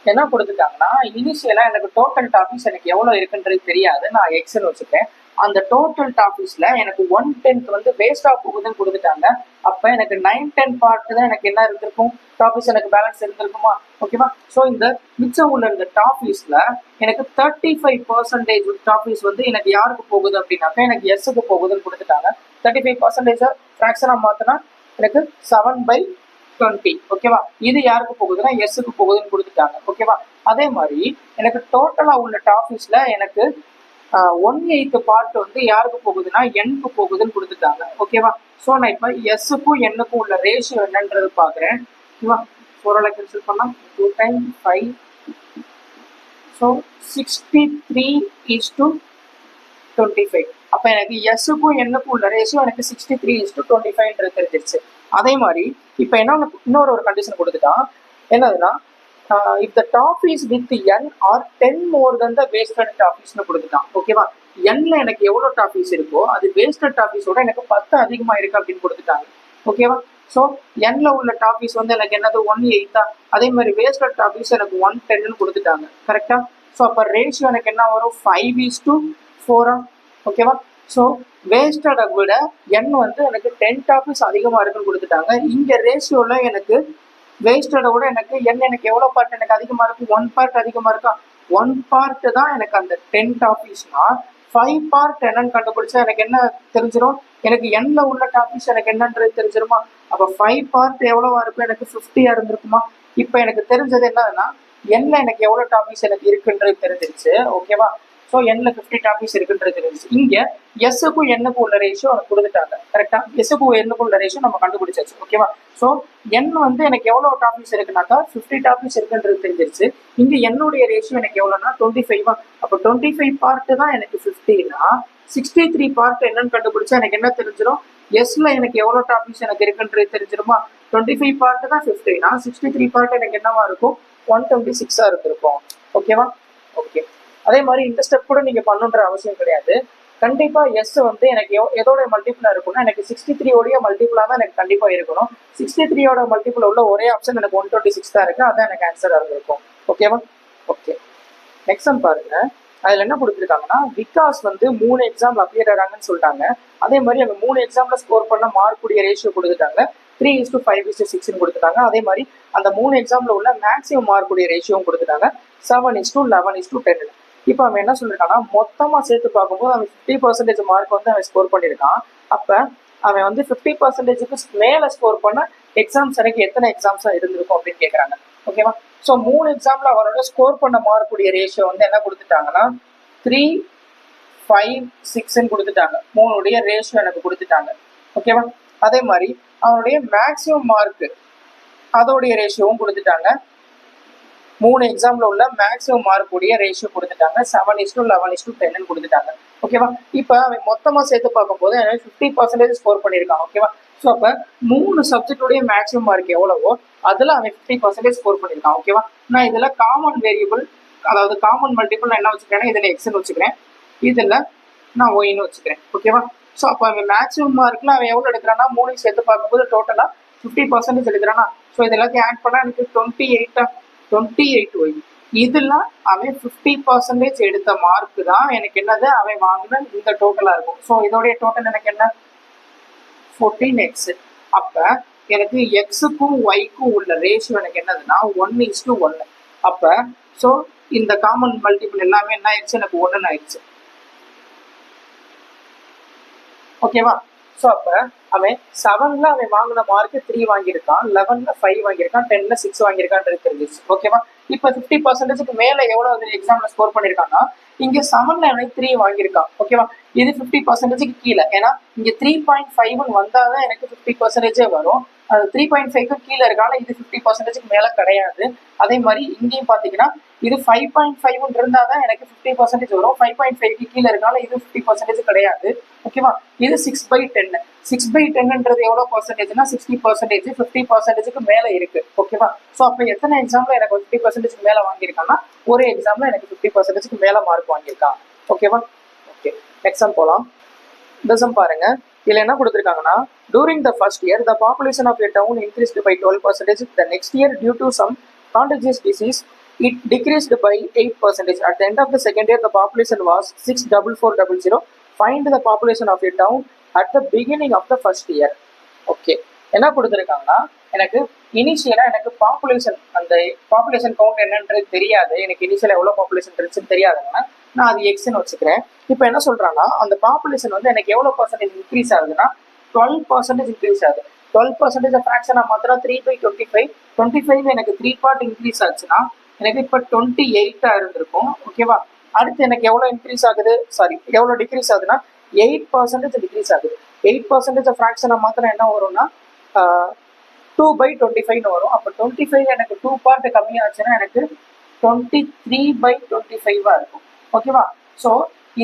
[SPEAKER 1] என்ன கொடுத்துட்டாங்கன்னா இனிஷியலா எனக்கு டோட்டல் டாபிக்ஸ் எனக்கு எவ்வளவு இருக்குன்றது தெரியாது, நான் எக்ஸ்ன்னு வச்சுட்டேன். அந்த டோட்டல் டாபிக்ஸ்ல எனக்கு 1/10 வந்து வேஸ்டா போகுதுன்னு கொடுத்துட்டாங்க. அப்ப எனக்கு 9-10 பார்ட் தான் எனக்கு என்ன இருந்திருக்கும்? டாபிக்ஸ் எனக்கு பேலன்ஸ் இருந்திருக்குமா? ஓகேவா? ஸோ இந்த மிச்சம் உள்ள இந்த டாபிக்ஸ்ல எனக்கு 35% டாபிக்ஸ் வந்து எனக்கு யாருக்கு போகுது அப்படின்னாக்கா எனக்கு எஸ்ஸுக்கு போகுதுன்னு கொடுத்துட்டாங்க. 35% ஃபிராக்ஷனா மாத்தினா எனக்கு 7/20. ஓகேவா? இது யாருக்கு போகுதுன்னா எஸ்ஸுக்கு போகுதுன்னு கொடுத்துட்டாங்க. ஓகேவா? அதே மாதிரி எனக்கு டோட்டலா உள்ள டாபிக்ஸ்ல எனக்கு 1/8 பார்ட் வந்து யாருக்கு போகுதுன்னா எண்ணுக்கு போகுதுன்னு கொடுத்துட்டாங்க. ஓகேவா? ஸோ நான் இப்போ எஸ்ஸுக்கும் எண்ணுக்கும் உள்ள ரேஷியோ என்னன்றது பாக்குறேன். ஓகேவா? 4 கேன்சல் பண்ணா 2 times 5. ஸோ 63:25. அப்ப எனக்கு எஸ்ஸுக்கும் எண்ணுக்கும் உள்ள ரேஷியோ எனக்கு 63:25 தெரிஞ்சிருச்சு. அதே மாதிரி இப்ப இன்னொரு கண்டிஷன் கொடுத்துட்டான். என்னதுன்னா if the topics with n are 10 more than the wasted topics னு கொடுத்துட்டான். ஓகேவா? nல எனக்கு எவ்வளவு டாபிக்ஸ் இருக்கோ அது வேஸ்டட் டாபிக்ஸோட எனக்கு 10 அதிகமா இருக்கு அப்படின்னு கொடுத்துட்டாங்க. ஓகேவா? ஸோ nல உள்ள டாபிக்ஸ் வந்து எனக்கு என்னது 1/8. அதே மாதிரி வேஸ்டட் டாபிக்ஸ் எனக்கு 110 கொடுத்துட்டாங்க. கரெக்டா? ஸோ அப்ப ரேஷியோ எனக்கு என்ன வரும்? 5:4. ஓகேவா? ஸோ வேஸ்டடை விட n வந்து எனக்கு 10 டாபிக்ஸ் அதிகமா இருக்குன்னு கொடுத்துட்டாங்க. இங்க ரேஷியோல எனக்கு வேஸ்டடை விட எனக்கு எனக்கு எவ்வளவு பார்ட் எனக்கு அதிகமா இருக்கு? 1 பார்ட் அதிகமா இருக்கா? 1 பார்ட் தான் எனக்கு அந்த 10 டாபிக்ஸ்னா 5 பார்ட் என்னன்னு கண்டுபிடிச்சா எனக்கு என்ன தெரிஞ்சிடும்? எனக்கு nல உள்ள டாபிக்ஸ் எனக்கு என்னன்றது தெரிஞ்சிருமா? அப்ப 5 பார்ட் எவ்வளவா இருக்கும்? எனக்கு 50 இருந்திருக்குமா? இப்ப எனக்கு தெரிஞ்சது என்னன்னா nல எனக்கு எவ்வளவு டாபிக்ஸ் எனக்கு இருக்குன்றது தெரிஞ்சிருச்சு. ஓகேவா? ஸோ எண்ணில் 50 டாபிக்ஸ் இருக்குன்றது தெரிஞ்சிச்சு. இங்கே எஸ்ஸுக்கும் எண்ணுக்கும் உள்ள ரேஷியோ எனக்கு கொடுத்துட்டாங்க. கரெக்டாக எஸ்ஸுக்கும் எண்ணுக்கும் உள்ள ரேஷியோ நம்ம கண்டுபிடிச்சாச்சு. ஓகேவா? ஸோ எண் வந்து எனக்கு எவ்வளோ டாபிக்ஸ் இருக்குனாக்கா 50 டாபிக்ஸ் இருக்குன்றது தெரிஞ்சிருச்சு. இங்கே என்னுடைய ரேஷியோ எனக்கு எவ்வளோனா 25. அப்போ 25 பார்ட்டு தான் எனக்கு 50னா 63 பார்ட் என்னன்னு கண்டுபிடிச்சா எனக்கு என்ன தெரிஞ்சிடும்? எஸ்ல எனக்கு எவ்வளோ டாபிக்ஸ் எனக்கு இருக்குன்றது தெரிஞ்சிருமா? 25 பார்ட் தான் 50னா 63 பார்ட் எனக்கு என்னவா இருக்கும்? 126 இருந்திருக்கும். ஓகேவா? ஓகே. அதே மாதிரி இந்த ஸ்டெப் கூட நீங்க பண்ணுன்ற அவசியம் கிடையாது. கண்டிப்பா எஸ் வந்து எனக்கு எதோட மல்டிபிளா இருக்கும்னா எனக்கு 63 ஓடைய மல்டிபிளா தான் எனக்கு கண்டிப்பா இருக்கணும். 63யோட மல்டிபிள் உள்ள ஒரே ஆப்ஷன் எனக்கு 126 தான் இருக்கு. அதான் எனக்கு ஆன்சரா இருந்திருக்கும். ஓகேவா? ஓகே. நெக்ஸ்ட் சம் பாருங்க. அதுல என்ன கொடுத்துருக்காங்கன்னா விகாஸ் வந்து 3 எக்ஸாம்ல அப்பியர் ஆகிறாங்கன்னு சொல்லிட்டாங்க. அதே மாதிரி அந்த 3 எக்ஸாம்ல ஸ்கோர் பண்ண மார்க் கூடிய ரேஷியோ கொடுத்துட்டாங்க. 3:5:6 கொடுத்துட்டாங்க. அதே மாதிரி அந்த 3 எக்ஸாம்ல உள்ள மேக்ஸிமம் மார்க் கூடிய ரேஷியோவும் கொடுத்துட்டாங்க. 7:11:10. இப்போ அவன் என்ன சொல்லியிருக்கான்னா மொத்தமா சேர்த்து பார்க்கும்போது அவன் 50% மார்க் வந்து அவன் ஸ்கோர் பண்ணியிருக்கான். அப்ப அவன் வந்து 50%க்கு மேல ஸ்கோர் பண்ண எக்ஸாம்ஸ் எனக்கு எத்தனை எக்ஸாம்ஸா இருந்திருக்கும் அப்படின்னு கேட்கறாங்க. ஓகேவா? ஸோ 3 எக்ஸாம்ல அவரோட ஸ்கோர் பண்ண மார்க் கூடிய ரேஷியோ வந்து என்ன கொடுத்துட்டாங்கன்னா 3:5:6 கொடுத்துட்டாங்க. 3உடைய ரேஷியோ எனக்கு கொடுத்துட்டாங்க. ஓகேவா? அதே மாதிரி அவனுடைய மேக்ஸிமம் மார்க் அதோடைய ரேஷியோவும் கொடுத்துட்டாங்க. 3 எக்ஸாம்ல உள்ள மேக்ஸிமம் மார்க் உடைய ரேஷியோ கொடுத்துட்டாங்க. 7:11:10 கொடுத்துட்டாங்க. ஓகேவா? இப்போ அவன் மொத்தமா சேர்த்து பார்க்கும்போது 50% ஸ்கோர் பண்ணியிருக்கான். ஓகேவா? ஸோ அப்போ 3 சப்ஜெக்டுடைய மேக்ஸிமம் மார்க் எவ்வளவோ அதில் அவன் 50% ஸ்கோர் பண்ணியிருக்கான். ஓகேவா? நான் இதில் காமன் வேரியபிள், அதாவது காமன் மல்டிபிள் நான் என்ன வச்சுக்கிறேன்னா இதில் எக்ஸ்ன்னு வச்சுக்கிறேன், இதில் நான் ஒய்ன்னு வச்சுக்கிறேன். ஓகேவா? ஸோ அப்போ அவன் மேக்ஸிமம் மார்க்ல அவன் எவ்வளோ எடுக்கிறான்னா 3 சேர்த்து பார்க்கும்போது டோட்டலாக 50% எடுக்கிறானா. ஸோ இது எல்லாத்தையும் ஆட் பண்ணால் எனக்கு 28 ஒய். இதில் அவன் 50% எடுத்த மார்க் தான் எனக்கு என்னது அவன் வாங்கின இந்த டோட்டலாக இருக்கும். ஸோ இதோடைய டோட்டல் எனக்கு என்ன? 14x. அப்ப எனக்கு எக்ஸுக்கும் ஒய்க்கும் உள்ள ரேஷியோ எனக்கு என்னதுன்னா 1:1. அப்ப ஸோ இந்த காமன் மல்டிபிள் எல்லாமே என்ன ஆயிடுச்சு? எனக்கு 1 ஆயிடுச்சு. ஓகேவா? ஸோ அப்ப அவன் 7ல அவன் வாங்கின மார்க் 3 வாங்கியிருக்கான், 11ல 5 வாங்கியிருக்கான், 10ல 6 வாங்கியிருக்கான்றது தெரிஞ்சிச்சு. ஓகேவா? இப்போ 50%க்கு மேல எவ்வளவு எக்ஸாம்ல ஸ்கோர் பண்ணியிருக்கான்னா இங்க 7ல அவன் 3 வாங்கியிருக்கான். ஓகேவா? இது 50%க்கு கீழே. ஏன்னா இங்க 3.5 வந்தாதான் எனக்கு 50% வரும். அது 3.5க்கு கீழே இருக்கான இது 50%க்கு மேல கிடையாது. அதே மாதிரி இங்கேயும் பாத்தீங்கன்னா இது 5.5 இருந்தாதான் எனக்கு 50% வரும். 5.5க்கு கீழே இருக்கான இது 50% கிடையாது. ஓகேவா? இது 6/10. 6/10ன்றது எவ்வளவு பர்சன்டேஜ்னா 60%. 50%க்கு மேல இருக்கு. ஓகேவா? ஸோ அப்ப எத்தனை எக்ஸாம்ல எனக்கு 50%க்கு மேல வாங்கியிருக்கான்னா ஒரு எக்ஸாம்ல எனக்கு 50%க்கு மேல மார்க் வாங்கியிருக்கான். ஓகேவா? ஓகே. நெக்ஸ்ட் சம் போலாம். இந்த சம் பாருங்க. இதுல என்ன கொடுத்துருக்காங்கன்னா during the first year the population of a town increased by 12%. The next year due to some contagious disease it decreased by 8%. At the end of the second year the population was 64400. Find the population of a town at the beginning of the first year. Okay. என்ன கொடுத்துருக்காங்கன்னா எனக்கு இனிஷியலா எனக்கு பாப்புலேஷன், அந்த பாப்புலேஷன் கவுண்ட் என்னன்றது தெரியாது. எனக்கு இனிஷியலா எவ்வளவு பாப்புலேஷன் இருந்துச்சுன்னு தெரியாதுன்னா நான் அது எக்ஸ்ன்னு வச்சுக்கிறேன். இப்போ என்ன சொல்றான்னா அந்த பாப்புலேஷன் வந்து எனக்கு எவ்வளவு பர்சன்டேஜ் இன்க்ரீஸ் ஆகுதுன்னா 12% இன்க்ரீஸ் ஆகுது. 12% ஃபிராக்ஷனா மாத்திரம் 3/25. 25 எனக்கு 3 பார்ட் இன்க்ரீஸ் ஆச்சுன்னா எனக்கு இப்போ 28 இருந்திருக்கும். ஓகேவா? அடுத்து எனக்கு எவ்வளவு இன்க்ரீஸ் ஆகுது, சாரி எவ்வளவு டிக்ரீஸ் ஆகுதுன்னா 8% டிக்ரீஸ் ஆகுது. 8% ஃபிராக்ஷனா மாத்திரம் என்ன வரும்னா 2/25 வரும். அப்போ 25 எனக்கு 2 பார்ட் கம்மியாச்சுன்னா எனக்கு 23/25 இருக்கும். ஓகேவா? ஸோ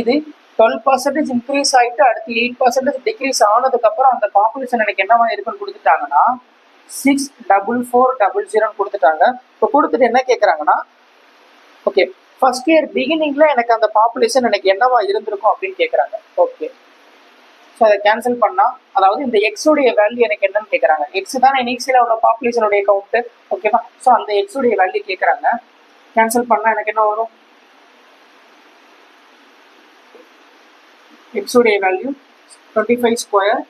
[SPEAKER 1] இது 12% இன்க்ரீஸ் ஆகிட்டு அடுத்து 8% டிக்ரீஸ் ஆனதுக்கு அப்புறம் அந்த பாப்புலேஷன் எனக்கு என்னவா இருக்குன்னு கொடுத்துட்டாங்கன்னா 64400 கொடுத்துட்டாங்க. இப்போ கொடுத்துட்டு என்ன கேட்குறாங்கன்னா ஓகே ஃபர்ஸ்ட் இயர் பிகினிங்ல எனக்கு அந்த பாப்புலேஷன் எனக்கு என்னவா இருந்திருக்கும் அப்படின்னு கேட்குறாங்க. ஓகே. ஸோ அதை கேன்சல் பண்ணா அதாவது இந்த எக்ஸோடைய வேல்யூ எனக்கு என்னன்னு கேட்குறாங்க. எக்ஸ் தான் இனிஷியலா உள்ள பாப்புலேஷனுடைய கவுண்ட். ஓகேவா? ஸோ அந்த எக்ஸோடைய வேல்யூ கேட்குறாங்க. கேன்சல் பண்ணா எனக்கு என்ன வரும்? எக்ஸோடைய வேல்யூ 25 ஸ்கொயர்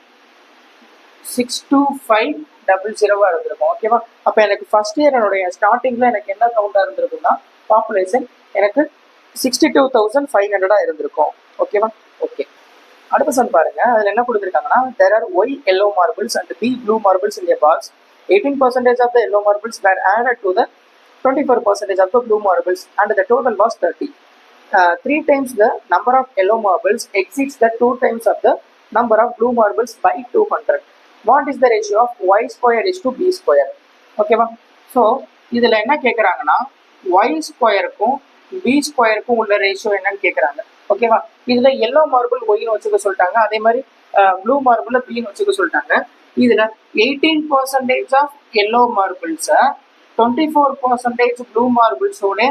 [SPEAKER 1] 62500 இருந்திருக்கும். ஓகேவா? அப்போ எனக்கு ஃபர்ஸ்ட் இயர் என்னுடைய ஸ்டார்டிங்ல எனக்கு என்ன கவுண்டா இருந்திருக்கும்னா பாப்புலேஷன் எனக்கு 62,500 இருந்திருக்கும். ஓகேவா? ஓகே. அடுத்த சம் பாருங்க. அதுல என்ன கொடுத்துருக்காங்கன்னா there are y yellow marbles and b blue marbles in a box. 18% of the yellow marbles were added to the 24% of the blue marbles and the total was 30. 3 times the number of yellow marbles exceeds the 2 times of the number of blue marbles by 200. What is the ratio of y square is to b square? ஓகேவா? ஸோ இதில் என்ன கேட்குறாங்கன்னா y ஸ்கொயருக்கும் b ஸ்கொயருக்கும் உள்ள ரேஷியோ என்னன்னு கேட்குறாங்க. ஓகேவா? இதில் எல்லோ மார்பிள் ஒய்னு வச்சுக்க சொல்லிட்டாங்க, அதே மாதிரி ப்ளூ மார்பிள் பின்னு வச்சுக்க சொல்லிட்டாங்க. இதில் 18% ஆஃப் எல்லோ மார்பிள்ஸை 24% ப்ளூ மார்பிள்ஸோட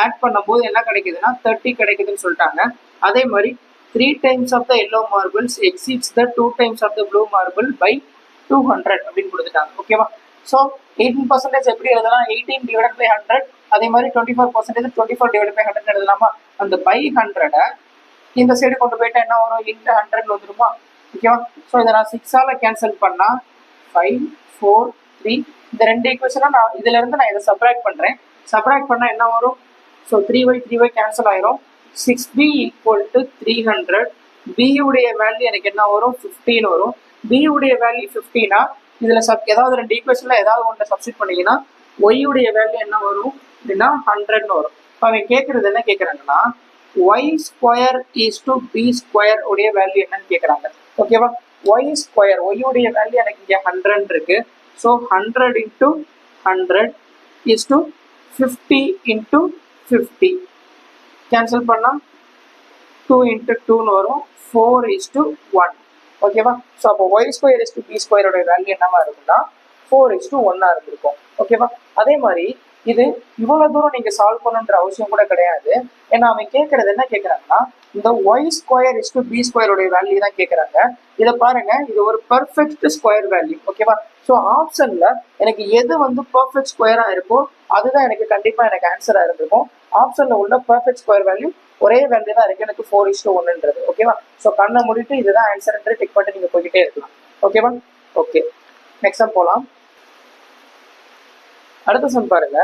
[SPEAKER 1] ஆட் பண்ணும்போது என்ன கிடைக்குதுன்னா 30 கிடைக்குதுன்னு சொல்லிட்டாங்க. அதே மாதிரி 3 times of the yellow marbles exceeds the 2 times of the blue marble by 200 அப்படின்னு கொடுத்துட்டாங்க. ஓகேவா? ஸோ 18% எப்படி எழுதலாம்? 18 divided by 100. அதே மாதிரி 24% 24 divided by 100 எழுதலாமா? அந்த by 100 இந்த சைடு கொண்டு போயிட்டா என்ன வரும்? இன்ட்டு 100 வந்துருமா? ஓகேவா? ஸோ இதை நான் 6ஆல் கேன்சல் பண்ணா 5 4 3 இந்த ரெண்டு ஈக்குவேஷனை நான் இதுல இருந்து நான் இதை சப்ராக்ட் பண்றேன். சப்ராக்ட் பண்ணா என்ன வரும்? ஸோ 3y கேன்சல் ஆயிரும். 6b = 300. b உடைய வேல்யூ எனக்கு என்ன வரும்? 15 வரும். b உடைய வேல்யூ 15னா இதுல ஏதாவது ரெண்டு ஈக்குவேஷன்ல ஏதாவது ஒன்றை சப்ஸ்டிட் பண்ணீங்கன்னா y உடைய வேல்யூ என்ன வரும் அப்படின்னா 100ன்னு வரும். அவங்க கேட்கறது என்ன கேட்கறாங்கன்னா y square is to b square உடைய வேல்யூ என்னன்னு கேட்கறாங்க. ஓகேவா? y ஸ்கொயர் y உடைய வேல்யூ எனக்கு இங்க 100 இருக்கு. ஸோ 100 × 100 இஸ் டு 50 × 50 கேன்சல் பண்ணா 2 × 2ன்னு வரும். 4:1. ஓகேவா? ஸோ அப்போ y square is to b ஸ்கொயரோட வேல்யூ என்னவா இருக்குன்னா 4:1 இருந்திருக்கும். ஓகேவா? அதே மாதிரி இது இவ்வளவு தூரம் நீங்க சால்வ் பண்ணுன்ற அவசியம் கூட கிடையாது. ஏன்னா அவன் கேட்கறது என்ன கேட்கறாங்கன்னா இந்த y square is to b ஸ்கொயரோட வேல்யூ தான் கேட்கறாங்க. இதை பாருங்க, இது ஒரு பெர்ஃபெக்ட் ஸ்கொயர் வேல்யூ. ஓகேவா? ஸோ ஆப்ஷன்ல எனக்கு எது பெர்ஃபெக்ட் ஸ்கொயரா இருக்கோ அதுதான் எனக்கு கண்டிப்பா எனக்கு ஆன்சரா இருந்திருக்கும். ஆப்ஷன்ல உள்ள பெர்ஃபெக்ட் ஸ்கொயர் வேல்யூ ஒரே வேல்யூ தான் இருக்கு, எனக்கு 4:1ன்றது. ஓகேவா? ஸோ கண்ணை மூடிட்டு இதுதான் ஆன்சர்ன்றது டிக் பண்ணிட்டு நீங்க போய்கிட்டே இருக்கலாம். ஓகேவா? ஓகே, நெக்ஸ்ட் சம் போலாம். அடுத்த சம் பாருங்க.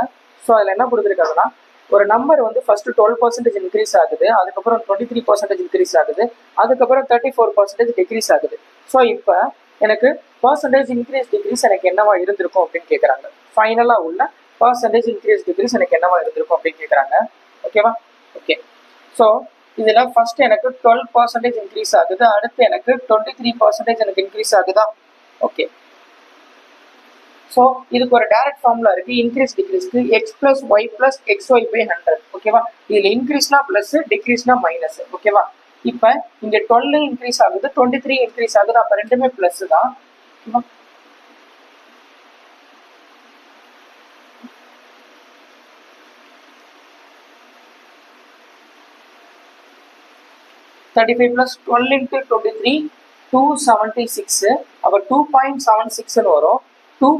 [SPEAKER 1] ஸோ அதில் என்ன கொடுத்துருக்காங்கன்னா ஒரு நம்பர் ஃபர்ஸ்ட் 12% இன்க்ரீஸ் ஆகுது, அதுக்கப்புறம் 23% இன்க்ரீஸ் ஆகுது, அதுக்கப்புறம் 34% டிக்ரீஸ் ஆகுது. ஸோ இப்போ எனக்கு பர்சன்டேஜ் இன்க்ரீஸ் டிக்ரீஸ் எனக்கு என்னவா இருந்திருக்கும் அப்படின்னு கேட்குறாங்க. ஃபைனலாக உள்ள பர்சன்டேஜ் இன்க்ரீஸ் டிக்ரீஸ் எனக்கு என்னவா இருந்திருக்கும் அப்படின்னு கேட்குறாங்க. ஓகேவா? ஓகே, ஸோ இதில் ஃபர்ஸ்ட் எனக்கு 12% இன்க்ரீஸ் ஆகுது, அடுத்து எனக்கு 23% எனக்கு இன்க்ரீஸ் ஆகுதா? ஓகே, ஸோ இதுக்கு ஒரு டைரக்ட் ஃபார்முலா இருக்கு. இன்க்ரீஸ் டிக்ரீஸ்க்கு x plus y plus xy by 100. ஓகேவா? இதுல இன்க்ரீஸ்னா பிளஸ், டிக்ரீஸ்னா மைனஸ். ஓகேவா? இப்போ இங்க 12 இன்க்ரீஸ் ஆகுது, 23 இன்க்ரீஸ் ஆகுது, அப்ப ரெண்டுமே பிளஸ் தான். ஓகேவா? $35 plus 12 into 23 276. அப்ப 2.76 வரும். 2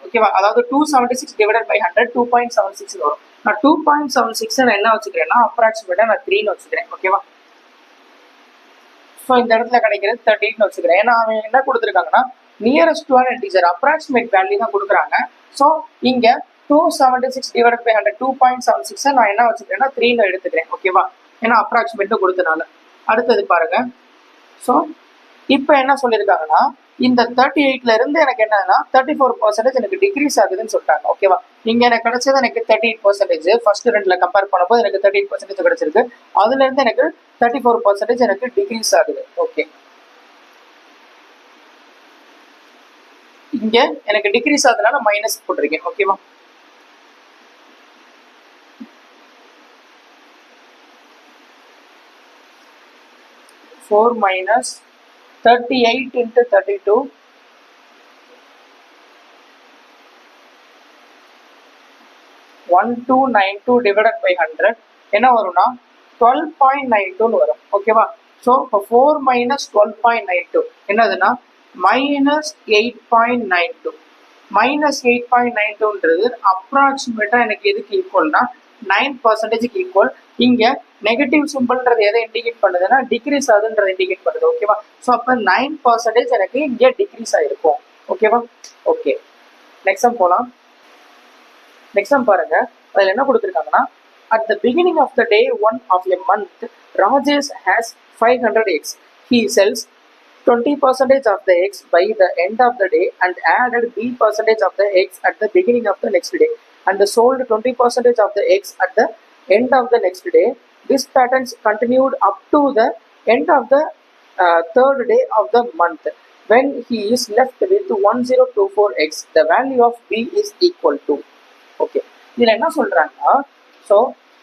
[SPEAKER 1] ஓகேவா? அதாவது 276 டிவைடட் பை 100 2.76 வரும். நான் 2.76 என்ன வச்சுக்கிறேன்னா அப்ராக்சிமேட்டா நான் 3ன்னு வச்சுக்கிறேன். ஓகேவா? ஸோ இந்த இடத்துல கிடைக்கிறது 13ன்னு வச்சுக்கிறேன். ஏன்னா அவன் என்ன கொடுத்துருக்காங்கன்னா nearest to integer approximate value தான் கொடுக்குறாங்க. ஸோ இங்க 276 டிவைடட் பை 100 2.76 நான் என்ன வச்சுக்கிறேன்னா 3ன்னு எடுத்துக்கிறேன். ஓகேவா? ஏன்னா அப்ராக்சிமேட் கொடுத்தனால. அடுத்தது பாருங்க. ஸோ இப்போ என்ன சொல்லியிருக்காங்கன்னா இந்த 38ல இருந்து எனக்கு என்னன்னா 34% எனக்கு டிக்ரீஸ் ஆகுதுன்னு சொல்லிட்டாங்க. ஓகேவா? இங்க எனக்கு கிடைச்சது எனக்கு 38%. ஃபர்ஸ்ட் ரெண்டுல கம்பேர் பண்ணும்போது எனக்கு 38% கிடைச்சிருக்கு. அதுல இருந்து எனக்கு 34% எனக்கு டிக்ரீஸ் ஆகுது. ஓகே, இங்க எனக்கு டிக்ரீஸ் ஆகுதுனால மைனஸ் போட்டிருக்கேன். ஓகேவா? -4 38 into 32 1292 divided by 100 என்ன வரும்னா 12.92 வரும். ஓகேவா? ஸோ இப்போ 4 - 12.92 என்னதுன்னா -8.92. -8.92ன்றது அப்ராக்சிமேட்டா எனக்கு எதுக்கு ஈக்குவல்னா 9% ஈக்குவல். இங்க நெகட்டிவ் சிம்பிள்ன்றது எதை இண்டிகேட் பண்ணுதுன்னா டிக்ரீஸ் ஆகுதுன்றதை இண்டிகேட் பண்ணுது. ஓகேவா? ஸோ அப்போ 9% எனக்கு இங்கே டிக்ரீஸ் ஆயிருக்கும். ஓகேவா? ஓகே, நெக்ஸ்ட் சம் போலாம். நெக்ஸ்ட் சம் பாருங்க. அதில் என்ன கொடுத்துருக்காங்கன்னா at the beginning of the day 1 of a month Rajesh has 500 eggs. He sells 20% of the eggs by the end of the day and added b% of the eggs at the beginning of the next day and sold 20% of the eggs at the end of the next day. this patterns continued up to the end of the third day of the month. When he is left with 1024x, the value of b is equal to. Okay, இதுல என்ன சொல்றாங்கன்னா, ஸோ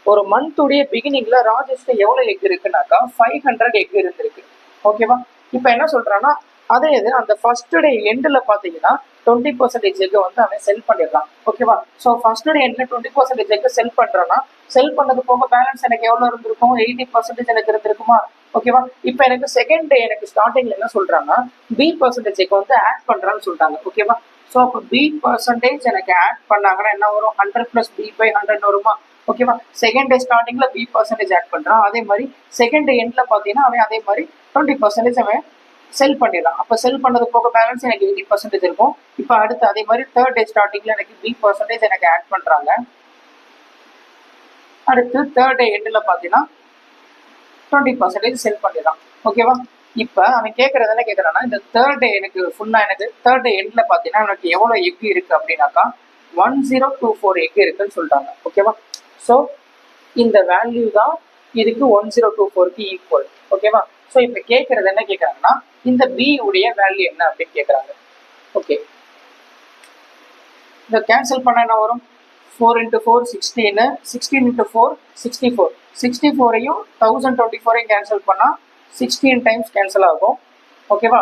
[SPEAKER 1] ஒரு மந்த்துடைய பிகினிங்ல ராஜேஷ்க்கு எவ்வளவு எக் இருக்குனாக்கா 500 எக் இருந்திருக்கு. ஓகேவா? இப்போ என்ன சொல்றான்னா, அதே இது அந்த ஃபர்ஸ்ட் டே எண்டில் பார்த்தீங்கன்னா 20% எக் வந்து அவன் செல் பண்ணிடலாம். ஓகேவா? ஸோ ஃபர்ஸ்ட் டே எண்டில் 20% எக் செல் பண்றான்னா, செல் பண்ணது போக பேலன்ஸ் எனக்கு எவ்வளவு இருந்திருக்கும்? 80% எனக்கு இருந்திருக்குமா? ஓகேவா? இப்போ எனக்கு செகண்ட் டே எனக்கு ஸ்டார்டிங்ல என்ன சொல்றாங்கன்னா, பி பர்சன்டேஜ் எக் வந்து ஆட் பண்றான்னு சொல்லிட்டாங்க. ஓகேவா? ஸோ அப்போ பி பர்சன்டேஜ் எனக்கு ஆட் பண்ணாங்கன்னா என்ன வரும்? 100 + b/100 வருமா? ஓகேவா? செகண்ட் டே ஸ்டார்டிங்ல பி பர்சன்டேஜ் ஆட் பண்றான். அதே மாதிரி செகண்ட் டே எண்ட்ல பார்த்தீங்கன்னா அவன் அதே மாதிரி 20% அவன் செல் பண்ணிடலாம். அப்போ செல் பண்ணது போக பேலன்ஸ் எனக்கு 80% இருக்கும். இப்போ அடுத்து அதே மாதிரி தேர்ட் டே ஸ்டார்டிங்ல எனக்கு பி பர்சன்டேஜ் எனக்கு ஆட் பண்றாங்க. அடுத்து தேர்ட் டே எண்ட்ல பார்த்தீங்கன்னா 20% செல் பண்ணிடலாம். ஓகேவா? இப்போ அவன் கேட்கறது என்ன கேட்கறான்னா, இந்த தேர்ட் டே எனக்கு ஃபுல்லா எனக்கு தேர்ட் டே எண்ட்ல பார்த்தீங்கன்னா எனக்கு எவ்வளோ எக் இருக்கு அப்படின்னாக்கா 1024 எக் இருக்குன்னு சொல்லிட்டாங்க. ஓகேவா? ஸோ இந்த வேல்யூ தான் இதுக்கு 1024க்கு ஈக்குவல். ஓகேவா? ஸோ இப்போ கேட்கறது என்ன கேட்கறாங்கன்னா, இந்த பி உடைய வேல்யூ என்ன அப்படின்னு கேட்கறாங்க. ஓகே, இதை கேன்சல் பண்ண என்ன வரும்? 4 × 4 16, 16 × 4 64, 64ஐயும் 1024ஐயும் கேன்சல் பண்ணா 16 டைம்ஸ் கேன்சல் ஆகும். ஓகேவா?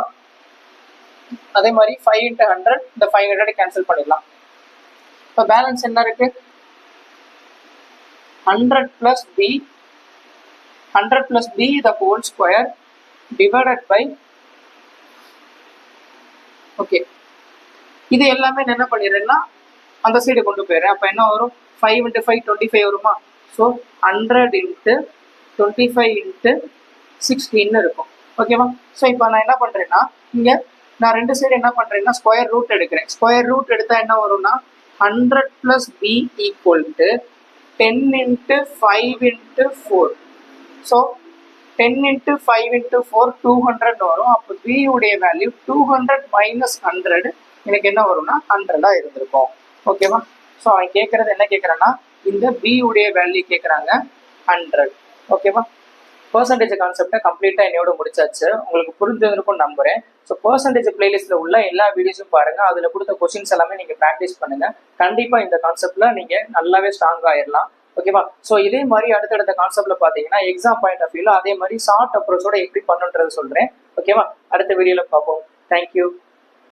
[SPEAKER 1] அதே மாதிரி 5 × 100, இந்த 500 கேன்சல் பண்ணிடலாம். இப்போ பேலன்ஸ் என்ன இருக்கு? 100 + b, 100 + b the whole square divided by, okay, இது எல்லாமே என்ன பண்ணிடுறேன்னா அந்த சைடு கொண்டு போயிடுறேன். அப்போ என்ன வரும்? 5 × 5 25 வருமா? ஸோ 100 × 25 × 16 இருக்கும். ஓகேவா? ஸோ இப்போ நான் என்ன பண்ணுறேன்னா, இங்கே நான் ரெண்டு சைடு என்ன பண்ணுறேன்னா ஸ்கொயர் ரூட் எடுக்கிறேன். ஸ்கொயர் ரூட் எடுத்தால் என்ன வரும்னா 100 + b = 10 × 5 × 4. ஸோ 10 × 5 × 4 200 வரும். அப்போ b உடைய வேல்யூ 200 - 100 எனக்கு என்ன வரும்னா 100 இருந்திருக்கும். ஓகேவா? ஸோ அவன் கேட்கறது என்ன கேட்கறான்னா, இந்த b உடைய வேல்யூ கேட்கறாங்க 100. ஓகேவா? பெர்சன்டேஜ் கான்செப்டை கம்ப்ளீட்டாக என்னோட முடிச்சாச்சு. உங்களுக்கு புரிஞ்சிருக்கும்னு நம்புறேன். ஸோ பெர்சன்டேஜ் பிளேலிஸ்ட்ல உள்ள எல்லா வீடியோஸும் பாருங்க. அதில் கொடுத்த கொஸ்டின்ஸ் எல்லாமே நீங்கள் ப்ராக்டிஸ் பண்ணுங்க. கண்டிப்பாக இந்த கான்செப்ட்ல நீங்கள் நல்லாவே ஸ்ட்ராங் ஆயிடலாம். ஓகேவா? ஸோ இதே மாதிரி அடுத்தடுத்த கான்செப்ட்ல பார்த்தீங்கன்னா எக்ஸாம் பாயிண்ட் ஆஃப் வியூல அதே மாதிரி ஷார்ட் அப்ரோச்சோட எப்படி பண்ணுன்றது சொல்றேன். ஓகேவா? அடுத்த வீடியோல பார்ப்போம். தேங்க்யூ.